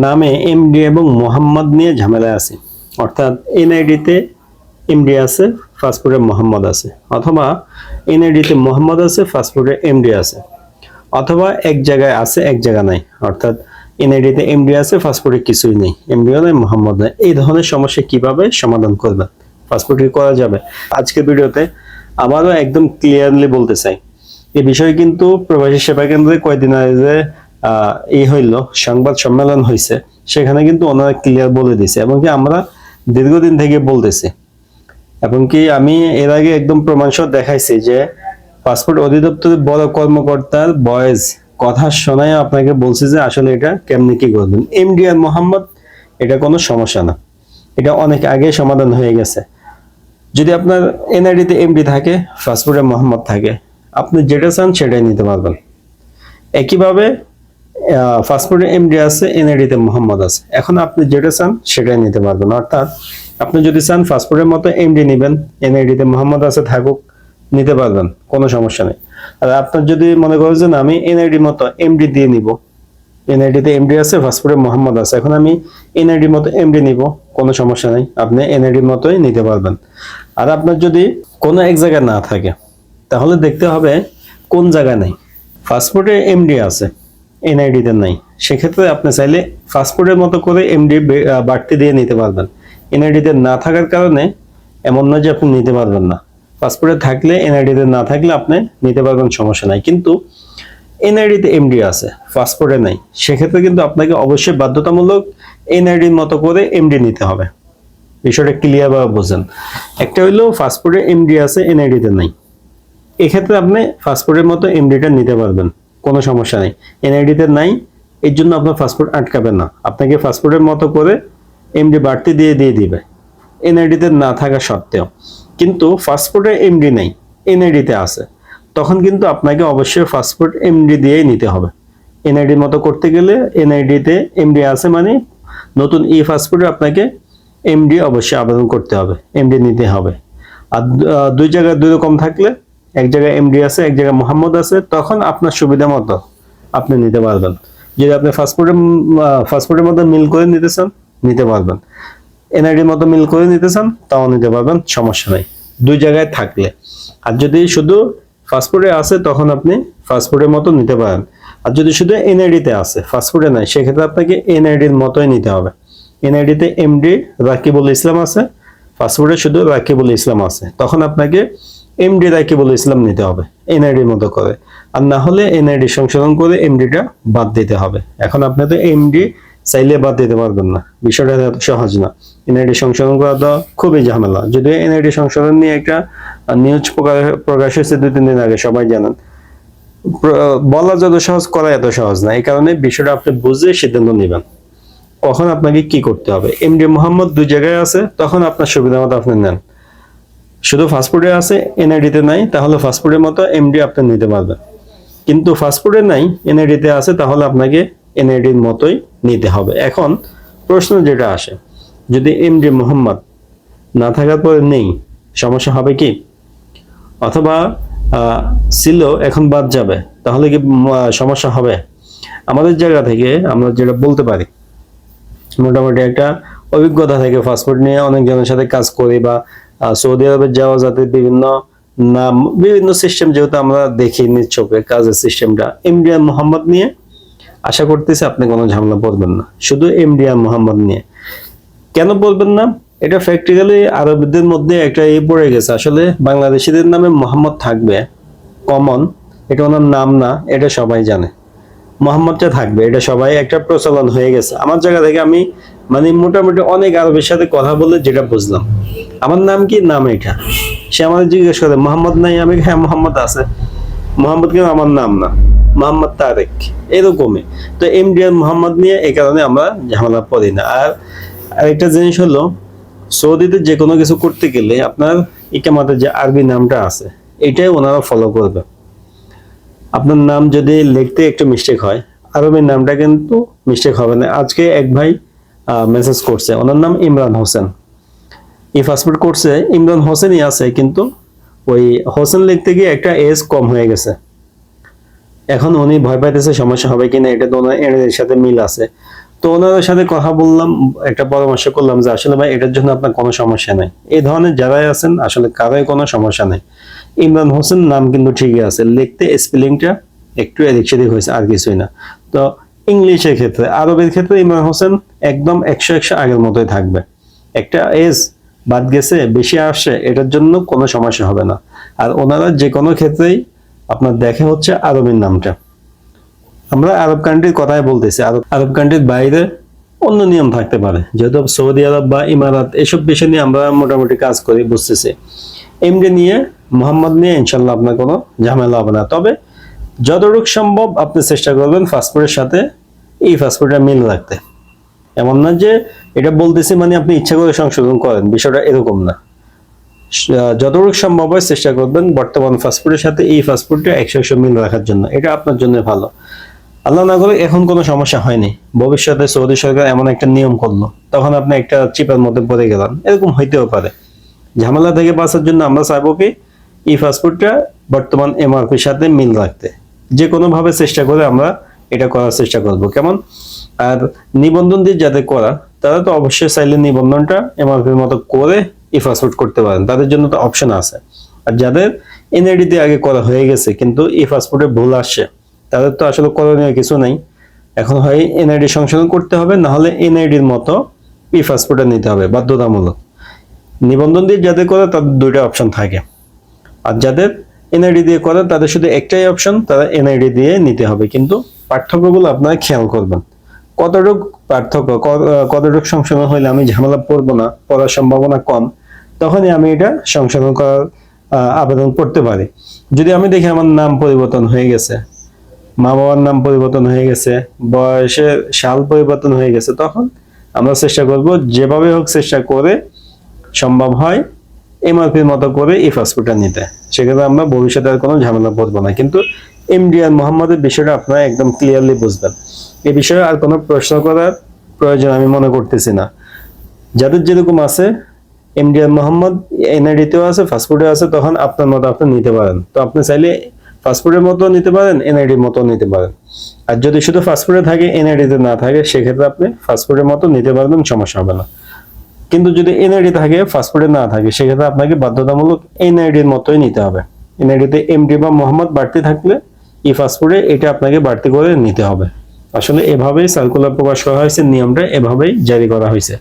নামে এমডি এবং মোহাম্মদ নিয়ে ঝামেলা আছে, অর্থাৎ এনআইডিতে এমডি আছে, পাসপোর্টে মোহাম্মদ আছে, অথবা এনআইডিতে মোহাম্মদ আছে, পাসপোর্টে এমডি আছে, অথবা এক জায়গায় আছে এক জায়গা নাই, অর্থাৎ এনআইডিতে এমডি আছে, পাসপোর্টে কিছুই নেই, এমডিও নেই, মোহাম্মদ নেই। এই ধরনের সমস্যা কিভাবে সমাধান করবেন, পাসপোর্টে করা যাবে। আজকের ভিডিওতে আবারও একদম ক্লিয়ারলি বলতে চাই, এই বিষয়ে কিন্তু প্রবাসী সেবা কেন্দ্রে কয়েকদিন আগে যে এই হইল সংবাদ সম্মেলন হয়েছে, সেখানে কিন্তু ওনারা ক্লিয়ার বলে দিয়েছে, এবং কি আমরা দীর্ঘদিন থেকে বলতেছি, এবং কি আমি এর আগে একদম প্রমাণ সহ দেখাইছি যে পাসপোর্ট অধিদপ্তরের বড় কর্মকর্তার ভয়েস কথা শোনায় আপনাকে বলছি যে আসলে এটা কেমনি কি করবেন। এমডি আর মোহাম্মদ এটা কোনো সমস্যা না, এটা অনেক আগে সমাধান হয়ে গেছে। যদি আপনার এনআইডিতে এমডি থাকে, পাসপোর্টে মোহাম্মদ থাকে, আপনি যেটা চান সেটাই নিতে পারবেন। একইভাবে পাসপোর্টে এমডি আছে, এনআইডিতে মোহাম্মদ আছে, এখন আপনি যেটা চান সেটাই নিতে পারবেন। অর্থাৎ আপনি যদি চান পাসপোর্টের মতো এমডি নেবেন, এনআইডিতে মোহাম্মদ আছে থাকুক, নিতে পারবেন, কোনো সমস্যা নেই। আর আপনার যদি মনে করেন যে আমি এনআইডির মতো এমডি দিয়ে নিব, এনআইডিতে এমডি আছে, পাসপোর্টে মোহাম্মদ আছে, এখন আমি এনআইডির মতো এমডি নিব, কোনো সমস্যা নেই, আপনি এনআইডির মতোই নিতে পারবেন। আর আপনার যদি কোনো এক জায়গায় না থাকে, তাহলে দেখতে হবে কোন জায়গায় নেই। পাসপোর্টে এমডি আছে, এনআইডিতে নাই, সেক্ষেত্রে আপনি চাইলে পাসপোর্টের মতো করে এমডি বাড়তি দিয়ে নিতে পারবেন। এনআইডিতে না থাকার কারণে এমন নয় যে আপনি নিতে পারবেন না, পাসপোর্টে থাকলে এনআইডিতে না থাকলে আপনি নিতে পারবেন, সমস্যা নাই। কিন্তু এনআইডিতে এমডি আছে, পাসপোর্টে নাই, সেক্ষেত্রে কিন্তু আপনাকে অবশ্যই বাধ্যতামূলক এনআইডির মতো করে এমডি নিতে হবে। বিষয়টা ক্লিয়ার ভাবে বোঝেন। একটা হইলো পাসপোর্টে এমডি আছে, এনআইডিতে নাই, এক্ষেত্রে আপনি পাসপোর্টের মতো এমডিটা নিতে পারবেন, কোনো সমস্যা নেই। এনআইডিতে নাই, এর জন্য আপনার পাসপোর্ট আটকাবে না, আপনাকে পাসপোর্টের মতো করে এমডি বাড়তি দিয়ে দিবে, এনআইডিতে না থাকা সত্ত্বেও। কিন্তু পাসপোর্টে এমডি নেই, এনআইডিতে আছে, তখন কিন্তু আপনাকে অবশ্যই পাসপোর্ট এমডি দিয়েই নিতে হবে। এনআইডির মতো করতে গেলে এনআইডিতে এমডি আছে মানে নতুন ই পাসপোর্টে আপনাকে এমডি অবশ্যই আবেদন করতে হবে, এমডি নিতে হবে। আর দুই জায়গায় দুই রকম থাকলে, এক জায়গায় এমডি আছে, এক জায়গায় মোহাম্মদ আছে, তখন আপনার সুবিধা মতো আপনি নিতে পারবেন। যদি আপনি পাসপোর্টের মধ্যে মিল করে নিতে চান, নিতে পারবেন। এনআইডির মতো মিল করে নিতে চান, তাও নিতে পারবেন, সমস্যা নাই, দুই জায়গায় থাকলে। আর যদি শুধু পাসপোর্টে আছে, তখন আপনি পাসপোর্টের মতো নিতে পারেন। আর যদি শুধু এনআইডিতে আছে, পাসপোর্টে নাই, সেক্ষেত্রে আপনাকে এনআইডির মতোই নিতে হবে। এনআইডিতে এমডি রাকিবুল ইসলাম আছে, পাসপোর্টে শুধু রাকিবুল ইসলাম আছে, তখন আপনাকে এমডি রাকিবুল ইসলাম নিতে হবে এনআইডির মতো করে। আর না হলে এনআইডি সংশোধন করে এমডিটা বাদ দিতে হবে। এখন আপনি তো এমডি চাইলে বাদ দিতে পারবেন না, বিষয়টা এত সহজ না। এনআইডি সংশোধন করা তো খুবই ঝামেলা। যদিও এনআইডি সংশোধন নিয়ে একটা নিউজ প্রকাশ হয়েছে 2-3 দিন আগে, সবাই জানেন। বলা যত সহজ, করা এত সহজ না। এই কারণে বিষয়টা আপনি বুঝে সিদ্ধান্ত নেবেন কখন আপনাকে কি করতে হবে। এমডি মোহাম্মদ দুই জায়গায় আছে, তখন আপনার সুবিধা মতো আপনি নেন। শুধু পাসপোর্টে আছে, এনআইডিতে নাই, তাহলে পাসপোর্টের মতো এমডি আপনি নিতে পারবেন। কিন্তু পাসপোর্টে নাই, এনআইডিতে আছে, তাহলে আপনাকে এনআইডির মতোই নিতে হবে। এখন প্রশ্ন যেটা আসে, যদি এমডি মোহাম্মদ না থাকার পরে নেই, সমস্যা হবে কি? অথবা ছিল এখন বাদ যাবে, তাহলে কি সমস্যা হবে? আমাদের জায়গা থেকে আমরা যেটা বলতে পারি, মোটামুটি একটা অভিজ্ঞতা থেকে, পাসপোর্ট নিয়ে অনেকজনের সাথে কাজ করি, বা সৌদি আরবে যাওয়া যাতে বিভিন্ন নাম, বিভিন্ন সিস্টেম যেহেতু আমরা দেখি নিজ চোখে কাজের সিস্টেমটা, এমডি আর মোহাম্মদ নিয়ে আশা করতেছি আপনি কোনো ঝামেলা পড়বেন না। শুধু এমডি আর মোহাম্মদ নিয়ে কেন বলবেন না? এটা প্র্যাকটিক্যালি আরবদের মধ্যে একটা পড়ে গেছে, আসলে বাংলাদেশিদের নামে মোহাম্মদ থাকবে কমন, এটা ওনার নাম না, এটা সবাই জানে। মোহাম্মদটা থাকবে, এটা সবাই একটা প্রচলন হয়ে গেছে। আমার জায়গা থেকে আমি মোটামুটি অনেক আরবের সাথে কথা বলে যেটা বুঝলাম, আমার নাম কি, নাম এটা। সে আমাদের জিজ্ঞেস করে মোহাম্মদ নাই, আমি হ্যাঁ মোহাম্মদ আছে, মোহাম্মদ কিন্তু আমার নাম না, মোহাম্মদ তারেক, এরকমই। তো এমডি আর মোহাম্মদ নিয়ে এই কারণে আমরা ঝামেলা পড়ি না। আর আরেকটা জিনিস হলো, সৌদিতে যে কোনো কিছু করতে গেলে আপনার ইকামাতের যে আরবি নামটা আছে, এটাই ওনারা ফলো করবে। আপনার নাম যদি লিখতে একটু মিস্টেক হয়, আরবি নামটা কিন্তু মিস্টেক হবে না। আজকে এক ভাই মেসেজ করছে, ওনার নাম ইমরান হোসেন, এই পাসপোর্ট করছে ইমরান হোসেনই আছে, কিন্তু ওই হোসেন লিখতে গিয়ে একটা এজ কম হয়ে গেছে। এখন উনি ভয় পাইতেছে সমস্যা হবে কিনা, এটা তো ওনার এর সাথে মিল আছে। তো ওনাদের সাথে কথা বললাম, একটা পরামর্শ করলাম যে আসলে ভাই এটার জন্য আপনার কোনো সমস্যা নেই, এই ধরনের যারাই আছেন আসলে কারোই কোনো সমস্যা নেই। ইমরান হোসেন নাম কিন্তু ঠিকই আছে, লিখতে স্পেলিংটা একটু এদিক সেদিক হয়েছে, আর কিছুই না। তো ইংলিশের ক্ষেত্রে, আরবের ক্ষেত্রে ইমরান হোসেন একদম 100 আগের মতোই থাকবে। একটা এজ বাদ গেছে, বেশি আসছে, এটার জন্য কোনো সমস্যা হবে না। আর ওনারা যে কোনো ক্ষেত্রেই আপনার দেখে হচ্ছে আরবের নামটা। আমরা আরব কান্ট্রির কথাই বলতেছি, আরব কান্ট্রির বাইরে অন্য নিয়ম থাকতে পারে, যেহেতু সৌদি আরব বা ইমারাত এসব বিষয় নিয়ে আমরা মোটামুটি কাজ করি, বুঝতেছি। এমডি নিয়ে, মোহাম্মদ নিয়ে ইনশাল্লাহ আপনার কোনো ঝামেলা হবে না। তবে যতটুকু সম্ভব আপনি চেষ্টা করবেন পাসপোর্টের সাথে এই পাসপোর্টটা মিল রাখতে। এমন না যে এটা বলতেছি মানে আপনি ইচ্ছা করে সংশোধন করেন, বিষয়টা এরকম না। যতটুকু সম্ভব হয় চেষ্টা করবেন বর্তমান পাসপোর্টের সাথে এই পাসপোর্টটা 100 মিল রাখার জন্য, এটা আপনার জন্য ভালো। আল্লাহ না করে এখন কোনো সমস্যা হয়নি, ভবিষ্যতে সৌদি সরকার এমন একটা নিয়ম করলো, তখন আপনি একটা চিপার মধ্যে পড়ে গেলেন, এরকম হইতেও পারে। ঝামেলা থেকে বাঁচার জন্য আমরা চাইবো কি এই পাসপোর্টটা বর্তমান এমআরপির সাথে মিল রাখতে, যে কোনো ভাবে চেষ্টা করে আমরা এটা করার চেষ্টা করব। কেমন? আর নিবন্ধন দিয়ে যাদের করা, তারা তো অবশ্যই চাইলে নিবন্ধনটা এমআরপির মতো করে এই পাসপোর্ট করতে পারেন, তাদের জন্য তো অপশন আছে। আর যাদের এনআইডি দিয়ে আগে করা হয়ে গেছে কিন্তু এই পাসপোর্টে ভুল আসছে, তাদের তো আসলে করণীয় কিছু নাই। এখন হয় এনআইডি সংশোধন করতে হবে, না হলে এনআইডির মতো এই পাসপোর্টটা নিতে হবে বাধ্যতামূলক। নিবন্ধন দিয়ে যাদের করে তাদের দুইটা অপশন থাকে, আর যাদের এনআইডি দিয়ে করে তাদের শুধু একটাই অপশন, তারা এনআইডি দিয়ে নিতে হবে। কিন্তু পার্থক্যগুলো আপনারা খেয়াল করবেন, কতটুকু পার্থক্য, কতটুকু সংশোধন হইলে আমি ঝামেলা পড়বো না, পড়ার সম্ভাবনা কম, তখনই আমি এটা সংশোধন করার আবেদন করতে পারি। যদি আমি দেখি আমার নাম পরিবর্তন হয়ে গেছে, মা বাবার নাম পরিবর্তন হয়ে গেছে, বয়সের সাল পরিবর্তন হয়ে গেছে, তখন আমরা চেষ্টা করব যেভাবে হোক চেষ্টা করে সম্ভব হয় এমআরপির মতো করে এই পাসপোর্টটা নিতে। সেক্ষেত্রে আমরা ভবিষ্যতে আর কোনো ঝামেলা পড়বো না। কিন্তু এমডি আর মোহাম্মদের বিষয়টা আপনারা একদম ক্লিয়ারলি বুঝবেন, এই বিষয়ে আর কোনো প্রশ্ন করার প্রয়োজন আমি মনে করতেছি না। যাদের যেরকম আছে এমডি আর মোহাম্মদ এনআইডিতেও আছে, পাসপোর্টেও আছে, তখন আপনার মতো আপনি নিতে পারেন। তো আপনি চাইলে পাসপোর্টের মতো নিতে পারেন, এনআইডির মতো নিতে পারেন। আর যদি শুধু পাসপোর্টে থাকে এনআইডিতে না থাকে, সেক্ষেত্রে আপনি পাসপোর্টের মতো নিতে পারবেন, সমস্যা হবে না। কিন্তু যদি এনআইডি থাকে পাসপোর্টে না থাকে, সেক্ষেত্রে আপনাকে বাধ্যতামূলক এনআইডির মতোই নিতে হবে। এনআইডিতে এমডি বা মোহাম্মদ বাড়তি থাকলে এই পাসপোর্টে এটা আপনাকে বাড়তি করে নিতে হবে। আসলে এভাবেই সার্কুলার প্রকাশ করা হয়েছে, নিয়মটা এভাবেই জারি করা হয়েছে।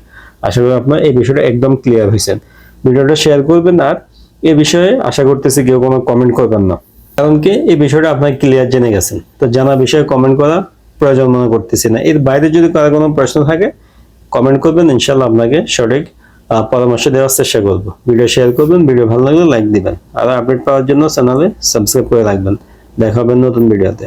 আশা করি আপনার এই বিষয়টা একদম ক্লিয়ার হয়েছেন। ভিডিওটা শেয়ার করবেন, আর এই বিষয়ে আশা করতেছি কেউ কোনো কমেন্ট করবেন না, কারণ কি এই বিষয়টা আপনার ক্লিয়ার জেনে গেছেন। তো জানা বিষয়ে কমেন্ট করা প্রয়োজন মনে করতেছি না। এর বাইরে যদি কারো কোনো প্রশ্ন থাকে কমেন্ট করবেন, ইনশাল্লাহ আপনাকে সঠিক পরামর্শ দেওয়ার চেষ্টা করব। ভিডিও শেয়ার করবেন, ভিডিও ভালো লাগলে লাইক দিবেন, আর আপডেট পাওয়ার জন্য চ্যানেলে সাবস্ক্রাইব করে রাখবেন। দেখা হবে নতুন ভিডিওতে।